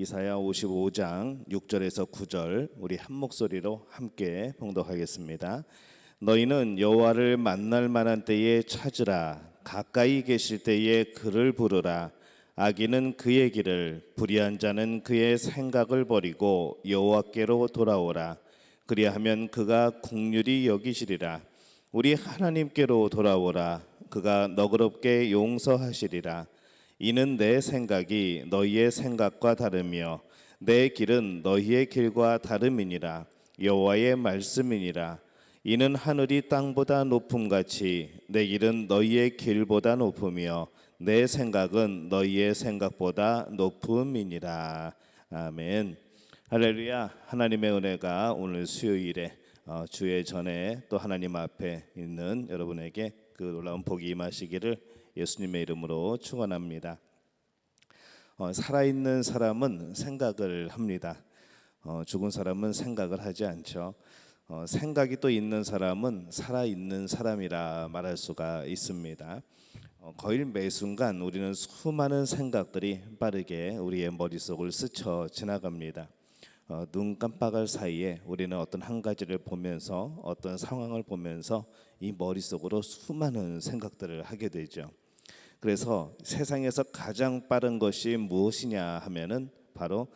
이사야 55장 6절에서 9절 우리 한 목소리로 함께 봉독하겠습니다. 너희는 여호와를 만날 만한 때에 찾으라. 가까이 계실 때에 그를 부르라. 악인은 그의 길을, 불의한 자는 그의 생각을 버리고 여호와께로 돌아오라. 그리하면 그가 긍휼히 여기시리라. 우리 하나님께로 돌아오라. 그가 너그럽게 용서하시리라. 이는 내 생각이 너희의 생각과 다르며 내 길은 너희의 길과 다름이니라. 여호와의 말씀이니라. 이는 하늘이 땅보다 높음같이 내 길은 너희의 길보다 높으며 내 생각은 너희의 생각보다 높음이니라. 아멘. 할렐루야. 하나님의 은혜가 오늘 수요일에 주의 전에 또 하나님 앞에 있는 여러분에게 그 놀라운 복이 임하시기를 예수님의 이름으로 축원합니다. 살아있는 사람은 생각을 합니다. 죽은 사람은 생각을 하지 않죠. 생각이 또 있는 사람은 살아있는 사람이라 말할 수가 있습니다. 거의 매 순간 우리는 수많은 생각들이 빠르게 우리의 머릿속을 스쳐 지나갑니다. 눈 깜빡할 사이에 우리는 어떤 한 가지를 보면서 어떤 상황을 보면서 이 머릿속으로 수많은 생각들을 하게 되죠. 그래서 세상에서 가장 빠른 것이 무엇이냐 하면은 바로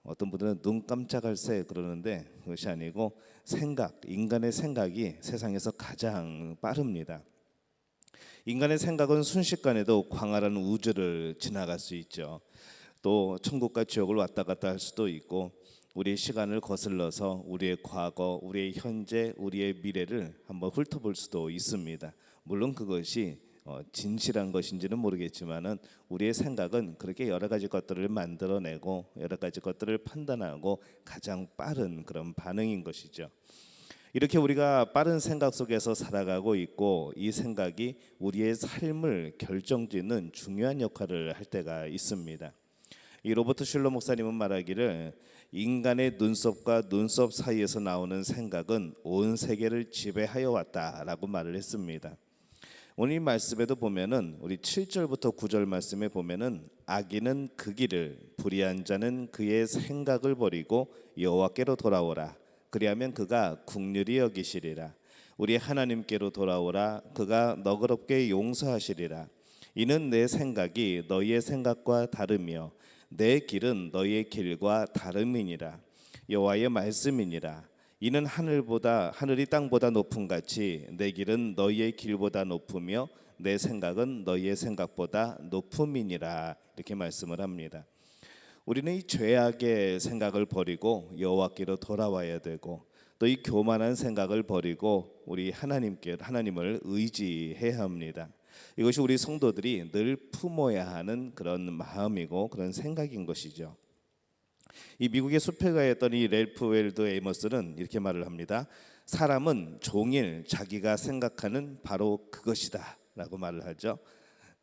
어떤 분들은 눈 깜짝할 새 그러는데 그것이 아니고 생각, 인간의 생각이 세상에서 가장 빠릅니다. 인간의 생각은 순식간에도 광활한 우주를 지나갈 수 있죠. 또 천국과 지옥을 왔다 갔다 할 수도 있고 우리의 시간을 거슬러서 우리의 과거, 우리의 현재, 우리의 미래를 한번 훑어볼 수도 있습니다. 물론 그것이 진실한 것인지는 모르겠지만은 우리의 생각은 그렇게 여러 가지 것들을 만들어내고 여러 가지 것들을 판단하고 가장 빠른 그런 반응인 것이죠. 이렇게 우리가 빠른 생각 속에서 살아가고 있고 이 생각이 우리의 삶을 결정짓는 중요한 역할을 할 때가 있습니다. 이 로버트 슐러 목사님은 말하기를 인간의 눈썹과 눈썹 사이에서 나오는 생각은 온 세계를 지배하여 왔다라고 말을 했습니다. 오늘 이 말씀에도 보면은 우리 7절부터 9절 말씀에 보면은 악인은 그 길을, 불의한 자는 그의 생각을 버리고 여호와께로 돌아오라. 그리하면 그가 긍휼히 여기시리라. 우리 하나님께로 돌아오라. 그가 너그럽게 용서하시리라. 이는 내 생각이 너희의 생각과 다르며 내 길은 너희의 길과 다름이니라. 여호와의 말씀이니라. 이는 하늘이 땅보다 높음같이 내 길은 너희의 길보다 높으며 내 생각은 너희의 생각보다 높음이니라. 이렇게 말씀을 합니다. 우리는 이 죄악의 생각을 버리고 여호와께로 돌아와야 되고 또 이 교만한 생각을 버리고 우리 하나님을 의지해야 합니다. 이것이 우리 성도들이 늘 품어야 하는 그런 마음이고 그런 생각인 것이죠. 이 미국의 수필가였던 이 랠프 웰도 에이머스는 이렇게 말을 합니다. 사람은 종일 자기가 생각하는 바로 그것이다 라고 말을 하죠.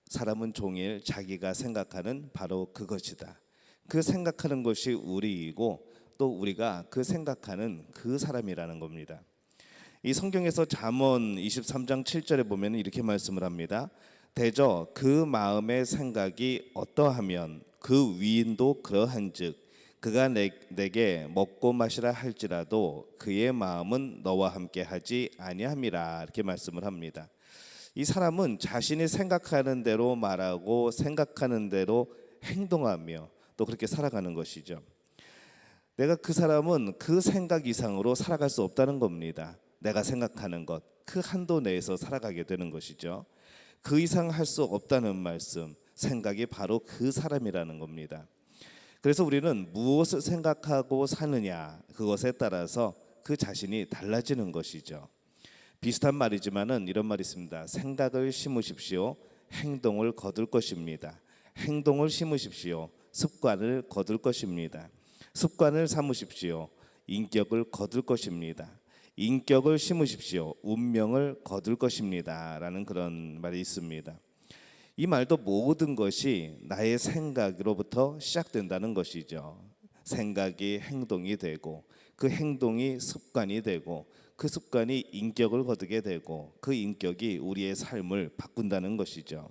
사람은 종일 자기가 생각하는 바로 그것이다. 그 생각하는 것이 우리이고 또 우리가 그 생각하는 그 사람이라는 겁니다. 이 성경에서 잠언 23장 7절에 보면 이렇게 말씀을 합니다. 대저 그 마음의 생각이 어떠하면 그 위인도 그러한즉 그가 내게 먹고 마시라 할지라도 그의 마음은 너와 함께 하지 아니함이라. 이렇게 말씀을 합니다. 이 사람은 자신이 생각하는 대로 말하고 생각하는 대로 행동하며 또 그렇게 살아가는 것이죠. 내가 그 사람은 그 생각 이상으로 살아갈 수 없다는 겁니다. 내가 생각하는 것, 그 한도 내에서 살아가게 되는 것이죠. 그 이상 할 수 없다는 말씀, 생각이 바로 그 사람이라는 겁니다. 그래서 우리는 무엇을 생각하고 사느냐 그것에 따라서 그 자신이 달라지는 것이죠. 비슷한 말이지만은 이런 말이 있습니다. 생각을 심으십시오. 행동을 거둘 것입니다. 행동을 심으십시오. 습관을 거둘 것입니다. 습관을 삼으십시오. 인격을 거둘 것입니다. 인격을 심으십시오. 운명을 거둘 것입니다. 라는 그런 말이 있습니다. 이 말도 모든 것이 나의 생각으로부터 시작된다는 것이죠. 생각이 행동이 되고 그 행동이 습관이 되고 그 습관이 인격을 거두게 되고 그 인격이 우리의 삶을 바꾼다는 것이죠.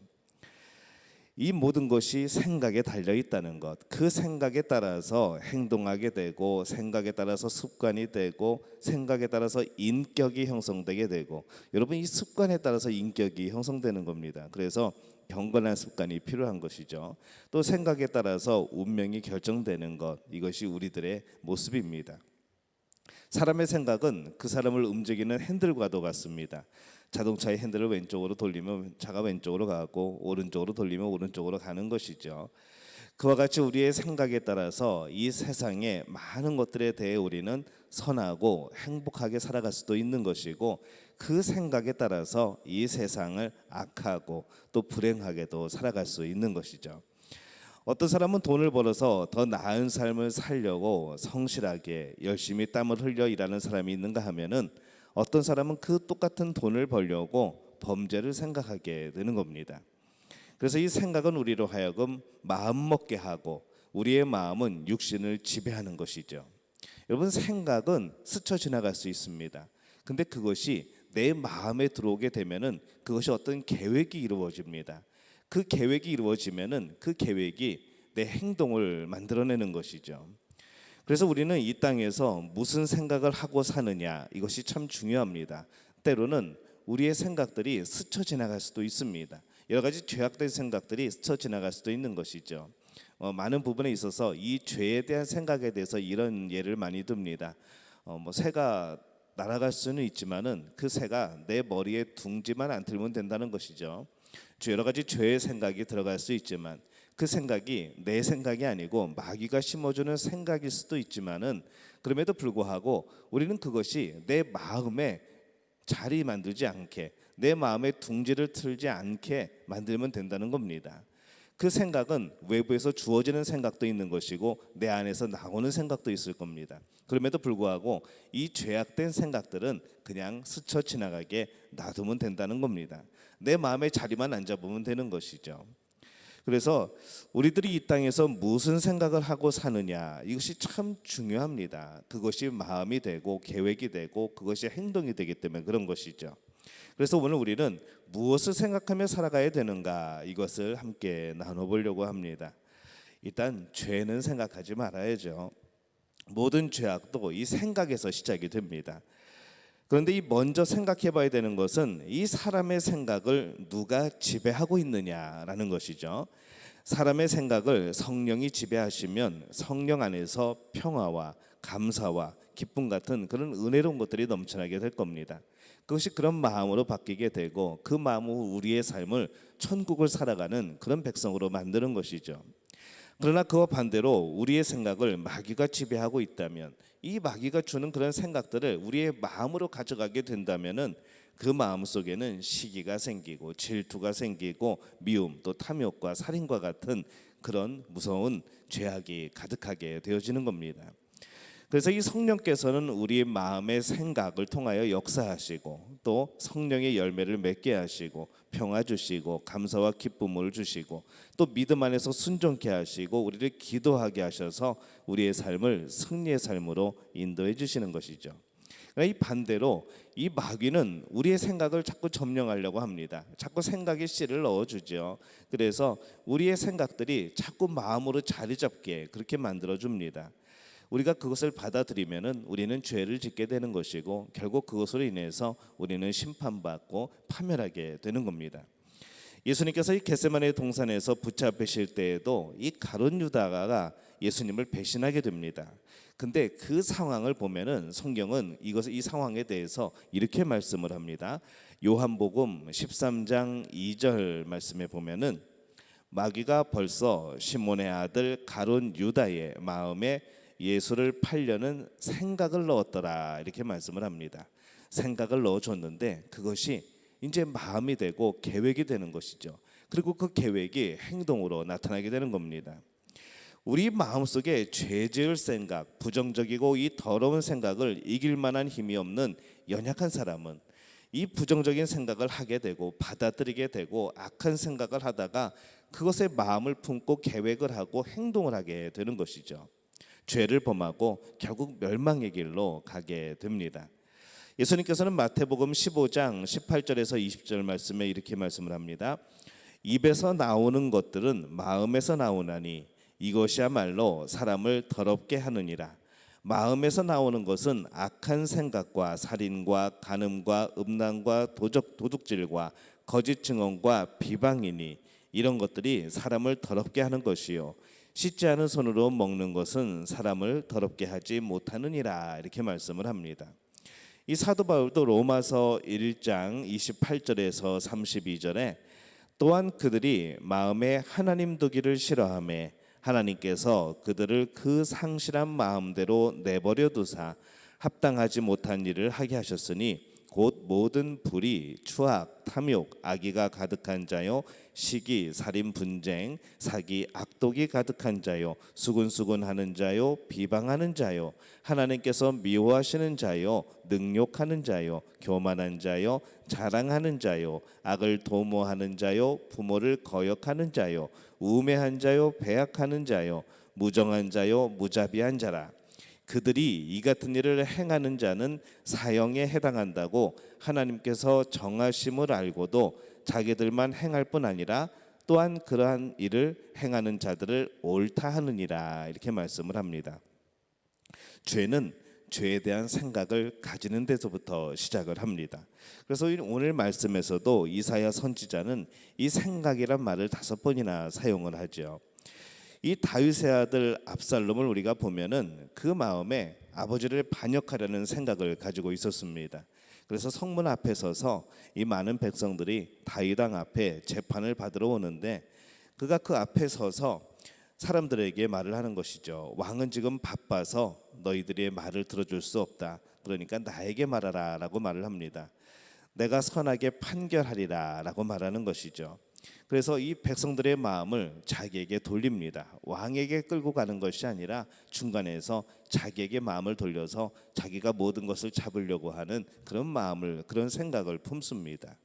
이 모든 것이 생각에 달려 있다는 것, 그 생각에 따라서 행동하게 되고 생각에 따라서 습관이 되고 생각에 따라서 인격이 형성되게 되고, 여러분 이 습관에 따라서 인격이 형성되는 겁니다. 그래서 경건한 습관이 필요한 것이죠. 또 생각에 따라서 운명이 결정되는 것, 이것이 우리들의 모습입니다. 사람의 생각은 그 사람을 움직이는 핸들과도 같습니다. 자동차의 핸들을 왼쪽으로 돌리면 차가 왼쪽으로 가고 오른쪽으로 돌리면 오른쪽으로 가는 것이죠. 그와 같이 우리의 생각에 따라서 이 세상의 많은 것들에 대해 우리는 선하고 행복하게 살아갈 수도 있는 것이고, 그 생각에 따라서 이 세상을 악하고 또 불행하게도 살아갈 수 있는 것이죠. 어떤 사람은 돈을 벌어서 더 나은 삶을 살려고 성실하게 열심히 땀을 흘려 일하는 사람이 있는가 하면은, 어떤 사람은 그 똑같은 돈을 벌려고 범죄를 생각하게 되는 겁니다. 그래서 이 생각은 우리로 하여금 마음 먹게 하고 우리의 마음은 육신을 지배하는 것이죠. 여러분, 생각은 스쳐 지나갈 수 있습니다. 근데 그것이 내 마음에 들어오게 되면은 그것이 어떤 계획이 이루어집니다. 그 계획이 이루어지면은 그 계획이 내 행동을 만들어내는 것이죠. 그래서 우리는 이 땅에서 무슨 생각을 하고 사느냐, 이것이 참 중요합니다. 때로는 우리의 생각들이 스쳐 지나갈 수도 있습니다. 여러 가지 죄악된 생각들이 스쳐 지나갈 수도 있는 것이죠. 많은 부분에 있어서 이 죄에 대한 생각에 대해서 이런 예를 많이 듭니다. 새가 날아갈 수는 있지만은 그 새가 내 머리에 둥지만 안 틀면 된다는 것이죠. 여러 가지 죄의 생각이 들어갈 수 있지만 그 생각이 내 생각이 아니고 마귀가 심어주는 생각일 수도 있지만은, 그럼에도 불구하고 우리는 그것이 내 마음에 자리 만들지 않게, 내 마음에 둥지를 틀지 않게 만들면 된다는 겁니다. 그 생각은 외부에서 주어지는 생각도 있는 것이고 내 안에서 나오는 생각도 있을 겁니다. 그럼에도 불구하고 이 죄악된 생각들은 그냥 스쳐 지나가게 놔두면 된다는 겁니다. 내 마음의 자리만 안 잡으면 되는 것이죠. 그래서 우리들이 이 땅에서 무슨 생각을 하고 사느냐, 이것이 참 중요합니다. 그것이 마음이 되고 계획이 되고 그것이 행동이 되기 때문에 그런 것이죠. 그래서 오늘 우리는 무엇을 생각하며 살아가야 되는가, 이것을 함께 나눠보려고 합니다. 일단 죄는 생각하지 말아야죠. 모든 죄악도 이 생각에서 시작이 됩니다. 그런데 이 먼저 생각해 봐야 되는 것은 이 사람의 생각을 누가 지배하고 있느냐라는 것이죠. 사람의 생각을 성령이 지배하시면 성령 안에서 평화와 감사와 기쁨 같은 그런 은혜로운 것들이 넘쳐나게 될 겁니다. 그것이 그런 마음으로 바뀌게 되고 그 마음으로 우리의 삶을 천국을 살아가는 그런 백성으로 만드는 것이죠. 그러나 그와 반대로 우리의 생각을 마귀가 지배하고 있다면, 이 마귀가 주는 그런 생각들을 우리의 마음으로 가져가게 된다면은 그 마음 속에는 시기가 생기고 질투가 생기고 미움, 또 탐욕과 살인과 같은 그런 무서운 죄악이 가득하게 되어지는 겁니다. 그래서 이 성령께서는 우리의 마음의 생각을 통하여 역사하시고 또 성령의 열매를 맺게 하시고 평화 주시고 감사와 기쁨을 주시고 또 믿음 안에서 순종케 하시고 우리를 기도하게 하셔서 우리의 삶을 승리의 삶으로 인도해 주시는 것이죠. 이 반대로 이 마귀는 우리의 생각을 자꾸 점령하려고 합니다. 자꾸 생각에 씨를 넣어주죠. 그래서 우리의 생각들이 자꾸 마음으로 자리 잡게 그렇게 만들어 줍니다. 우리가 그것을 받아들이면은 우리는 죄를 짓게 되는 것이고 결국 그것으로 인해서 우리는 심판받고 파멸하게 되는 겁니다. 예수님께서 이 겟세마네 동산에서 붙잡히실 때에도 이 가룟 유다가 예수님을 배신하게 됩니다. 근데 그 상황을 보면은 성경은 이 상황에 대해서 이렇게 말씀을 합니다. 요한복음 13장 2절 말씀에 보면은 마귀가 벌써 시몬의 아들 가룟 유다의 마음에 예수를 팔려는 생각을 넣었더라, 이렇게 말씀을 합니다. 생각을 넣어줬는데 그것이 이제 마음이 되고 계획이 되는 것이죠. 그리고 그 계획이 행동으로 나타나게 되는 겁니다. 우리 마음속에 죄 지을 생각, 부정적이고 이 더러운 생각을 이길 만한 힘이 없는 연약한 사람은 이 부정적인 생각을 하게 되고 받아들이게 되고 악한 생각을 하다가 그것에 마음을 품고 계획을 하고 행동을 하게 되는 것이죠. 죄를 범하고 결국 멸망의 길로 가게 됩니다. 예수님께서는 마태복음 15장 18절에서 20절 말씀에 이렇게 말씀을 합니다. 입에서 나오는 것들은 마음에서 나오나니 이것이야말로 사람을 더럽게 하느니라. 마음에서 나오는 것은 악한 생각과 살인과 간음과 음란과 도둑질과 거짓 증언과 비방이니 이런 것들이 사람을 더럽게 하는 것이요 씻지 않은 손으로 먹는 것은 사람을 더럽게 하지 못하느니라. 이렇게 말씀을 합니다. 이 사도 바울도 로마서 1장 28절에서 32절에 또한 그들이 마음에 하나님 두기를 싫어하며 하나님께서 그들을 그 상실한 마음대로 내버려 두사 합당하지 못한 일을 하게 하셨으니 곧 모든 불의, 추악, 탐욕, 악의가 가득한 자요 시기, 살인, 분쟁, 사기, 악독이 가득한 자요 수군수군하는 자요 비방하는 자요 하나님께서 미워하시는 자요 능욕하는 자요 교만한 자요 자랑하는 자요 악을 도모하는 자요 부모를 거역하는 자요 우매한 자요 배약하는 자요 무정한 자요 무자비한 자라. 그들이 이 같은 일을 행하는 자는 사형에 해당한다고 하나님께서 정하심을 알고도 자기들만 행할 뿐 아니라 또한 그러한 일을 행하는 자들을 옳다 하느니라. 이렇게 말씀을 합니다. 죄는 죄에 대한 생각을 가지는 데서부터 시작을 합니다. 그래서 오늘 말씀에서도 이사야 선지자는 이 생각이란 말을 5번이나 사용을 하죠. 이 다윗의 아들 압살롬을 우리가 보면은 그 마음에 아버지를 반역하려는 생각을 가지고 있었습니다. 그래서 성문 앞에 서서 이 많은 백성들이 다윗 왕 앞에 재판을 받으러 오는데 그가 그 앞에 서서 사람들에게 말을 하는 것이죠. 왕은 지금 바빠서 너희들의 말을 들어줄 수 없다. 그러니까 나에게 말하라 라고 말을 합니다. 내가 선하게 판결하리라 라고 말하는 것이죠. 그래서 이 백성들의 마음을 자기에게 돌립니다. 왕에게 끌고 가는 것이 아니라 중간에서 자기에게 마음을 돌려서 자기가 모든 것을 잡으려고 하는 그런 마음을, 그런 생각을 품습니다.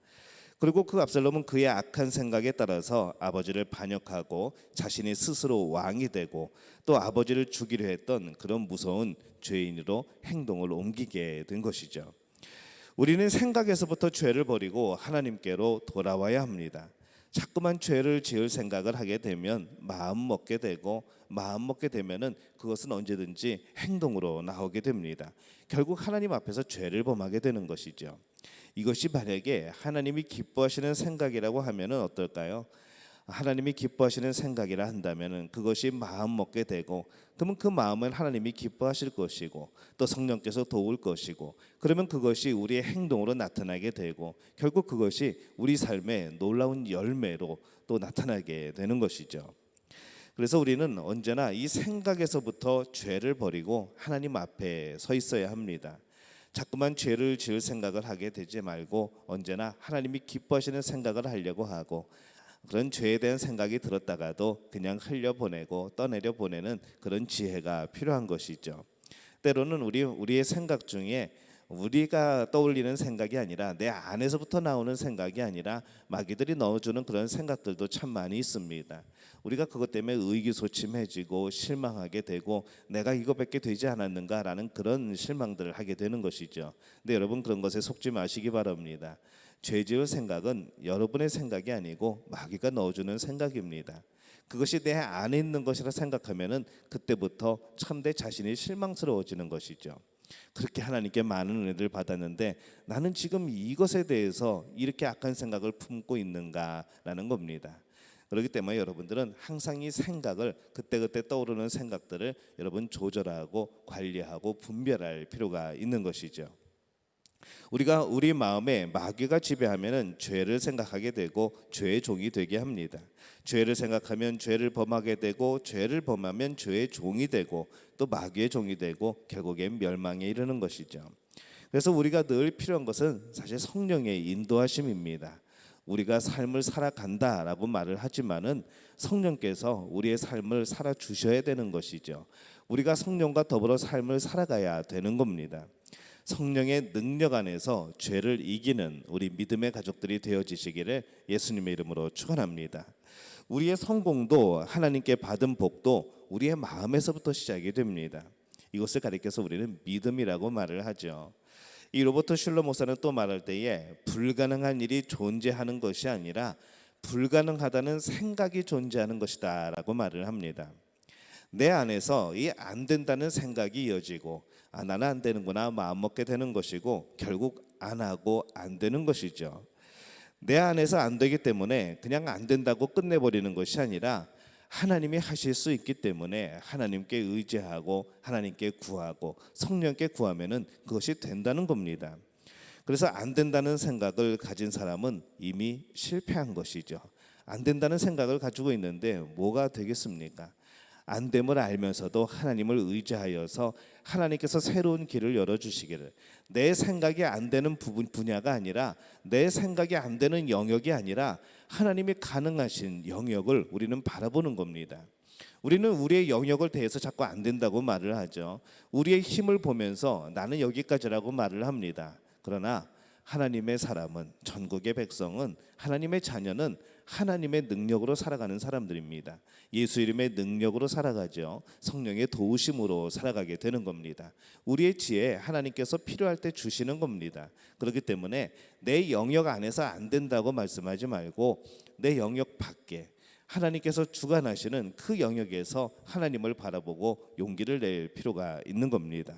그리고 그 압살롬은 그의 악한 생각에 따라서 아버지를 반역하고 자신이 스스로 왕이 되고 또 아버지를 죽이려 했던 그런 무서운 죄인으로 행동을 옮기게 된 것이죠. 우리는 생각에서부터 죄를 버리고 하나님께로 돌아와야 합니다. 자꾸만 죄를 지을 생각을 하게 되면 마음 먹게 되고 마음 먹게 되면은 그것은 언제든지 행동으로 나오게 됩니다. 결국 하나님 앞에서 죄를 범하게 되는 것이죠. 이것이 만약에 하나님이 기뻐하시는 생각이라고 하면은 어떨까요? 하나님이 기뻐하시는 생각이라 한다면은 그것이 마음 먹게 되고 그러면 그 마음은 하나님이 기뻐하실 것이고 또 성령께서 도울 것이고 그러면 그것이 우리의 행동으로 나타나게 되고 결국 그것이 우리 삶의 놀라운 열매로 또 나타나게 되는 것이죠. 그래서 우리는 언제나 이 생각에서부터 죄를 버리고 하나님 앞에 서 있어야 합니다. 자꾸만 죄를 지을 생각을 하게 되지 말고 언제나 하나님이 기뻐하시는 생각을 하려고 하고 그런 죄에 대한 생각이 들었다가도 그냥 흘려보내고 떠내려 보내는 그런 지혜가 필요한 것이죠. 때로는 우리의 생각 중에 우리가 떠올리는 생각이 아니라 내 안에서부터 나오는 생각이 아니라 마귀들이 넣어주는 그런 생각들도 참 많이 있습니다. 우리가 그것 때문에 의기소침해지고 실망하게 되고 내가 이거밖에 되지 않았는가라는 그런 실망들을 하게 되는 것이죠. 근데 여러분 그런 것에 속지 마시기 바랍니다. 죄 지을 생각은 여러분의 생각이 아니고 마귀가 넣어주는 생각입니다. 그것이 내 안에 있는 것이라 생각하면은 그때부터 참내 자신이 실망스러워지는 것이죠. 그렇게 하나님께 많은 은혜를 받았는데 나는 지금 이것에 대해서 이렇게 악한 생각을 품고 있는가라는 겁니다. 그렇기 때문에 여러분들은 항상 이 생각을 그때그때 떠오르는 생각들을 여러분 조절하고 관리하고 분별할 필요가 있는 것이죠. 우리가 우리 마음에 마귀가 지배하면은 죄를 생각하게 되고 죄의 종이 되게 합니다. 죄를 생각하면 죄를 범하게 되고 죄를 범하면 죄의 종이 되고 또 마귀의 종이 되고 결국엔 멸망에 이르는 것이죠. 그래서 우리가 늘 필요한 것은 사실 성령의 인도하심입니다. 우리가 삶을 살아간다라고 말을 하지만은 성령께서 우리의 삶을 살아 주셔야 되는 것이죠. 우리가 성령과 더불어 삶을 살아가야 되는 겁니다. 성령의 능력 안에서 죄를 이기는 우리 믿음의 가족들이 되어지시기를 예수님의 이름으로 축원합니다. 우리의 성공도 하나님께 받은 복도 우리의 마음에서부터 시작이 됩니다. 이것을 가리켜서 우리는 믿음이라고 말을 하죠. 이 로버트 슐러 목사는 또 말할 때에 불가능한 일이 존재하는 것이 아니라 불가능하다는 생각이 존재하는 것이다라고 말을 합니다. 내 안에서 이 안 된다는 생각이 이어지고 나는 안 되는구나 마음 먹게 되는 것이고 결국 안 하고 안 되는 것이죠. 내 안에서 안 되기 때문에 그냥 안 된다고 끝내버리는 것이 아니라 하나님이 하실 수 있기 때문에 하나님께 의지하고 하나님께 구하고 성령께 구하면은 그것이 된다는 겁니다. 그래서 안 된다는 생각을 가진 사람은 이미 실패한 것이죠. 안 된다는 생각을 가지고 있는데 뭐가 되겠습니까? 안 됨을 알면서도 하나님을 의지하여서 하나님께서 새로운 길을 열어주시기를, 내 생각이 안 되는 분야가 아니라 내 생각이 안 되는 영역이 아니라 하나님이 가능하신 영역을 우리는 바라보는 겁니다. 우리는 우리의 영역을 대해서 자꾸 안 된다고 말을 하죠. 우리의 힘을 보면서 나는 여기까지라고 말을 합니다. 그러나 하나님의 사람은, 전국의 백성은, 하나님의 자녀는 하나님의 능력으로 살아가는 사람들입니다. 예수 이름의 능력으로 살아가죠. 성령의 도우심으로 살아가게 되는 겁니다. 우리의 지혜 하나님께서 필요할 때 주시는 겁니다. 그렇기 때문에 내 영역 안에서 안 된다고 말씀하지 말고 내 영역 밖에 하나님께서 주관하시는 그 영역에서 하나님을 바라보고 용기를 낼 필요가 있는 겁니다.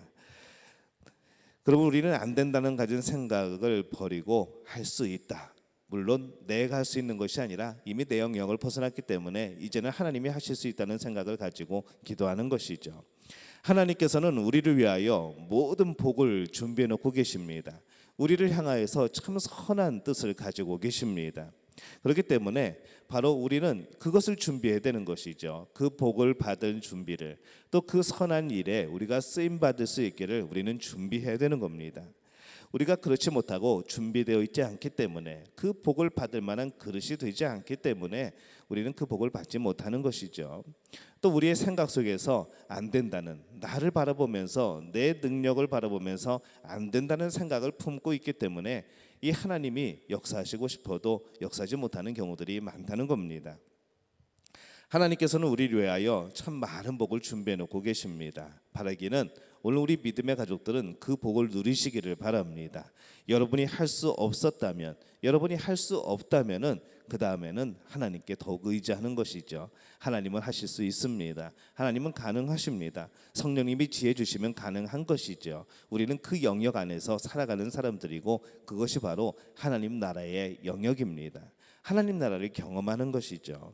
그러면 우리는 안 된다는 가진 생각을 버리고 할 수 있다. 물론 내가 할 수 있는 것이 아니라 이미 내 영역을 벗어났기 때문에 이제는 하나님이 하실 수 있다는 생각을 가지고 기도하는 것이죠. 하나님께서는 우리를 위하여 모든 복을 준비해 놓고 계십니다. 우리를 향하여서 참 선한 뜻을 가지고 계십니다. 그렇기 때문에 바로 우리는 그것을 준비해야 되는 것이죠. 그 복을 받을 준비를, 또 그 선한 일에 우리가 쓰임 받을 수 있기를 우리는 준비해야 되는 겁니다. 우리가 그렇지 못하고 준비되어 있지 않기 때문에, 그 복을 받을 만한 그릇이 되지 않기 때문에 우리는 그 복을 받지 못하는 것이죠. 또 우리의 생각 속에서 안 된다는, 나를 바라보면서 내 능력을 바라보면서 안 된다는 생각을 품고 있기 때문에 이 하나님이 역사하시고 싶어도 역사하지 못하는 경우들이 많다는 겁니다. 하나님께서는 우리를 위하여 참 많은 복을 준비해 놓고 계십니다. 바라기는 오늘 우리 믿음의 가족들은 그 복을 누리시기를 바랍니다. 여러분이 할 수 없었다면, 여러분이 할 수 없다면은 그 다음에는 하나님께 더욱 의지하는 것이죠. 하나님은 하실 수 있습니다. 하나님은 가능하십니다. 성령님이 지혜 주시면 가능한 것이죠. 우리는 그 영역 안에서 살아가는 사람들이고 그것이 바로 하나님 나라의 영역입니다. 하나님 나라를 경험하는 것이죠.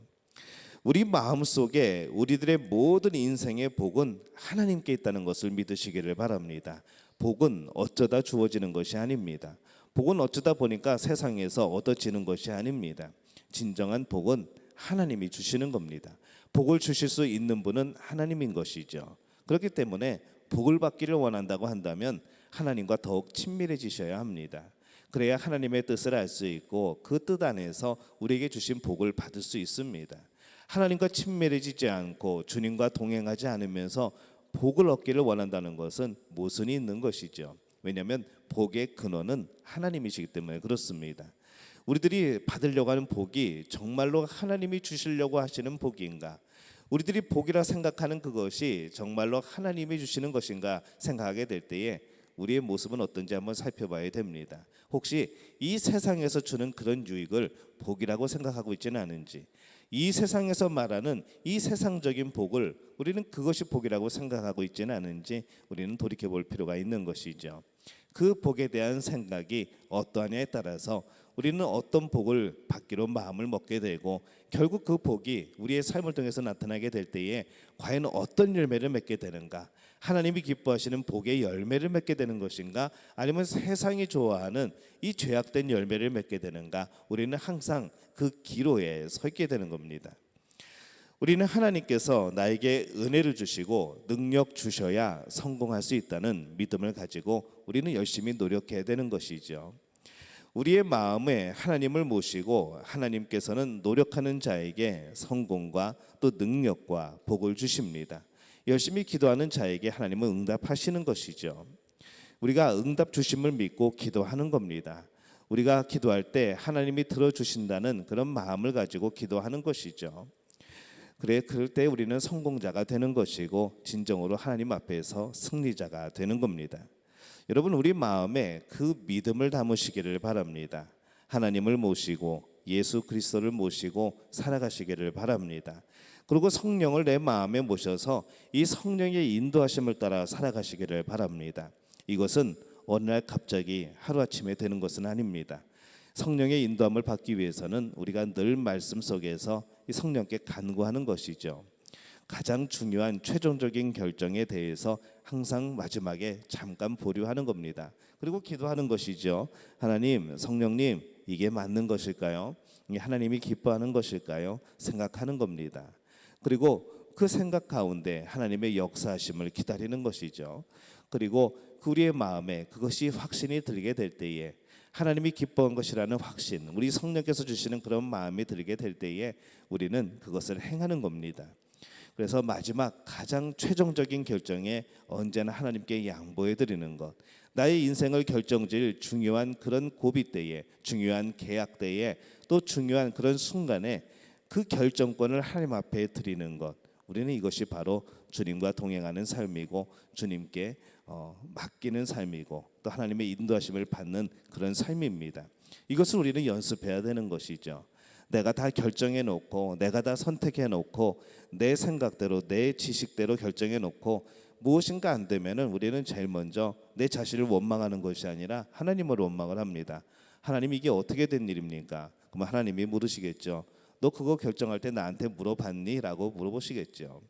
우리 마음속에 우리들의 모든 인생의 복은 하나님께 있다는 것을 믿으시기를 바랍니다. 복은 어쩌다 주어지는 것이 아닙니다. 복은 어쩌다 보니까 세상에서 얻어지는 것이 아닙니다. 진정한 복은 하나님이 주시는 겁니다. 복을 주실 수 있는 분은 하나님인 것이죠. 그렇기 때문에 복을 받기를 원한다고 한다면 하나님과 더욱 친밀해지셔야 합니다. 그래야 하나님의 뜻을 알 수 있고 그 뜻 안에서 우리에게 주신 복을 받을 수 있습니다. 하나님과 친밀해지지 않고 주님과 동행하지 않으면서 복을 얻기를 원한다는 것은 모순이 있는 것이죠. 왜냐하면 복의 근원은 하나님이시기 때문에 그렇습니다. 우리들이 받으려고 하는 복이 정말로 하나님이 주시려고 하시는 복인가? 우리들이 복이라 생각하는 그것이 정말로 하나님이 주시는 것인가 생각하게 될 때에 우리의 모습은 어떤지 한번 살펴봐야 됩니다. 혹시 이 세상에서 주는 그런 유익을 복이라고 생각하고 있지는 않은지, 이 세상에서 말하는 이 세상적인 복을 우리는 그것이 복이라고 생각하고 있지는 않은지 우리는 돌이켜볼 필요가 있는 것이죠. 그 복에 대한 생각이 어떠하냐에 따라서 우리는 어떤 복을 받기로 마음을 먹게 되고 결국 그 복이 우리의 삶을 통해서 나타나게 될 때에 과연 어떤 열매를 맺게 되는가? 하나님이 기뻐하시는 복의 열매를 맺게 되는 것인가? 아니면 세상이 좋아하는 이 죄악된 열매를 맺게 되는가? 우리는 항상 그 기로에 서 있게 되는 겁니다. 우리는 하나님께서 나에게 은혜를 주시고 능력 주셔야 성공할 수 있다는 믿음을 가지고 우리는 열심히 노력해야 되는 것이죠. 우리의 마음에 하나님을 모시고 하나님께서는 노력하는 자에게 성공과 또 능력과 복을 주십니다. 열심히 기도하는 자에게 하나님은 응답하시는 것이죠. 우리가 응답 주심을 믿고 기도하는 겁니다. 우리가 기도할 때 하나님이 들어주신다는 그런 마음을 가지고 기도하는 것이죠. 그럴 때 우리는 성공자가 되는 것이고 진정으로 하나님 앞에서 승리자가 되는 겁니다. 여러분, 우리 마음에 그 믿음을 담으시기를 바랍니다. 하나님을 모시고 예수 그리스도를 모시고 살아가시기를 바랍니다. 그리고 성령을 내 마음에 모셔서 이 성령의 인도하심을 따라 살아가시기를 바랍니다. 이것은 어느 날 갑자기 하루아침에 되는 것은 아닙니다. 성령의 인도함을 받기 위해서는 우리가 늘 말씀 속에서 이 성령께 간구하는 것이죠. 가장 중요한 최종적인 결정에 대해서 항상 마지막에 잠깐 보류하는 겁니다. 그리고 기도하는 것이죠. 하나님, 성령님, 이게 맞는 것일까요? 하나님이 기뻐하는 것일까요? 생각하는 겁니다. 그리고 그 생각 가운데 하나님의 역사하심을 기다리는 것이죠. 그리고 우리의 마음에 그것이 확신이 들게 될 때에, 하나님이 기뻐한 것이라는 확신, 우리 성령께서 주시는 그런 마음이 들게 될 때에 우리는 그것을 행하는 겁니다. 그래서 마지막 가장 최종적인 결정에 언제나 하나님께 양보해 드리는 것, 나의 인생을 결정질 중요한 그런 고비 때에, 중요한 계약 때에, 또 중요한 그런 순간에 그 결정권을 하나님 앞에 드리는 것, 우리는 이것이 바로 주님과 동행하는 삶이고 주님께 맡기는 삶이고 또 하나님의 인도하심을 받는 그런 삶입니다. 이것을 우리는 연습해야 되는 것이죠. 내가 다 결정해 놓고, 내가 다 선택해 놓고, 내 생각대로 내 지식대로 결정해 놓고 무엇인가 안 되면은 우리는 제일 먼저 내 자신을 원망하는 것이 아니라 하나님을 원망을 합니다. 하나님, 이게 어떻게 된 일입니까? 그러면 하나님이 물으시겠죠. 너 그거 결정할 때 나한테 물어봤니? 라고 물어보시겠죠.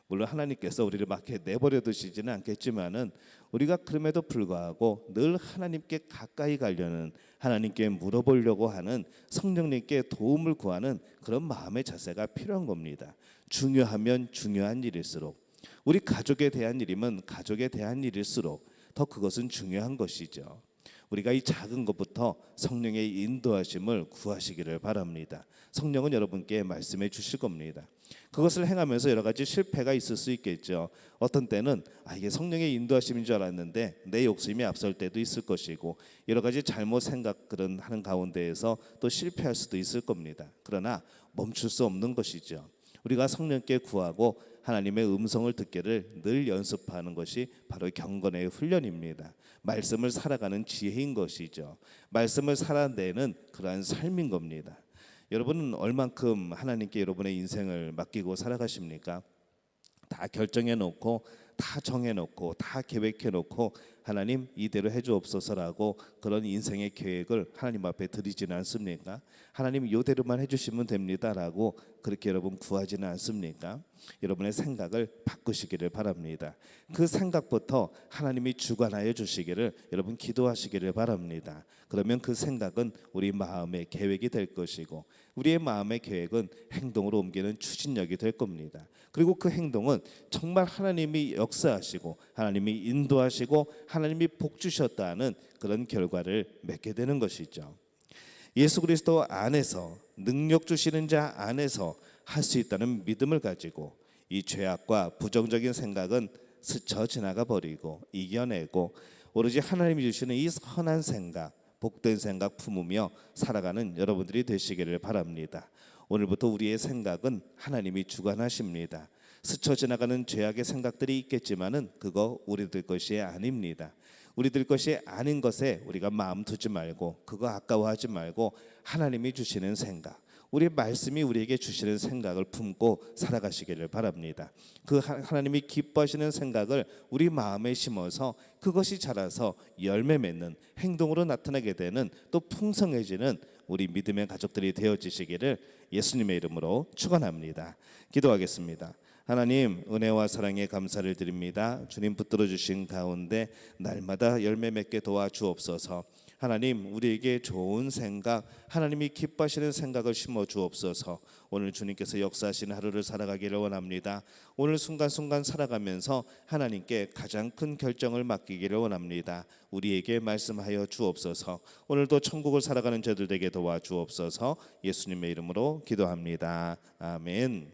물론 하나님께서 우리를 막 이렇게 내버려 두시지는 않겠지만은 우리가 그럼에도 불구하고 늘 하나님께 가까이 가려는, 하나님께 물어보려고 하는, 성령님께 도움을 구하는 그런 마음의 자세가 필요한 겁니다. 중요하면 중요한 일일수록, 우리 가족에 대한 일이면 가족에 대한 일일수록 더 그것은 중요한 것이죠. 우리가 이 작은 것부터 성령의 인도하심을 구하시기를 바랍니다. 성령은 여러분께 말씀해 주실 겁니다. 그것을 행하면서 여러 가지 실패가 있을 수 있겠죠. 어떤 때는 이게 성령의 인도하심인 줄 알았는데 내 욕심이 앞설 때도 있을 것이고, 여러 가지 잘못 생각들은 하는 가운데에서 또 실패할 수도 있을 겁니다. 그러나 멈출 수 없는 것이죠. 우리가 성령께 구하고 하나님의 음성을 듣기를 늘 연습하는 것이 바로 경건의 훈련입니다. 말씀을 살아가는 지혜인 것이죠. 말씀을 살아내는 그러한 삶인 겁니다. 여러분은 얼만큼 하나님께 여러분의 인생을 맡기고 살아가십니까? 다 결정해 놓고, 다 정해 놓고, 다 계획해 놓고 하나님 이대로 해주옵소서라고 그런 인생의 계획을 하나님 앞에 드리지는 않습니까? 하나님 이대로만 해주시면 됩니다라고 그렇게 여러분 구하지는 않습니까? 여러분의 생각을 바꾸시기를 바랍니다. 그 생각부터 하나님이 주관하여 주시기를 여러분 기도하시기를 바랍니다. 그러면 그 생각은 우리 마음의 계획이 될 것이고, 우리의 마음의 계획은 행동으로 옮기는 추진력이 될 겁니다. 그리고 그 행동은 정말 하나님이 역사하시고 하나님이 인도하시고 하나님이 복 주셨다는 그런 결과를 맺게 되는 것이죠. 예수 그리스도 안에서, 능력 주시는 자 안에서 할 수 있다는 믿음을 가지고 이 죄악과 부정적인 생각은 스쳐 지나가 버리고 이겨내고 오로지 하나님이 주시는 이 선한 생각, 복된 생각 품으며 살아가는 여러분들이 되시기를 바랍니다. 오늘부터 우리의 생각은 하나님이 주관하십니다. 스쳐 지나가는 죄악의 생각들이 있겠지만은 그거 우리들 것이 아닙니다. 우리들 것이 아닌 것에 우리가 마음 두지 말고, 그거 아까워하지 말고 하나님이 주시는 생각, 우리 말씀이 우리에게 주시는 생각을 품고 살아가시기를 바랍니다. 그 하나님이 기뻐하시는 생각을 우리 마음에 심어서 그것이 자라서 열매 맺는, 행동으로 나타나게 되는, 또 풍성해지는 우리 믿음의 가족들이 되어지시기를 예수님의 이름으로 축원합니다. 기도하겠습니다. 하나님, 은혜와 사랑에 감사를 드립니다. 주님 붙들어 주신 가운데 날마다 열매 맺게 도와주옵소서. 하나님, 우리에게 좋은 생각, 하나님이 기뻐하시는 생각을 심어 주옵소서. 오늘 주님께서 역사하시는 하루를 살아가기를 원합니다. 오늘 순간순간 살아가면서 하나님께 가장 큰 결정을 맡기기를 원합니다. 우리에게 말씀하여 주옵소서. 오늘도 천국을 살아가는 저들 되게 도와주옵소서. 예수님의 이름으로 기도합니다. 아멘.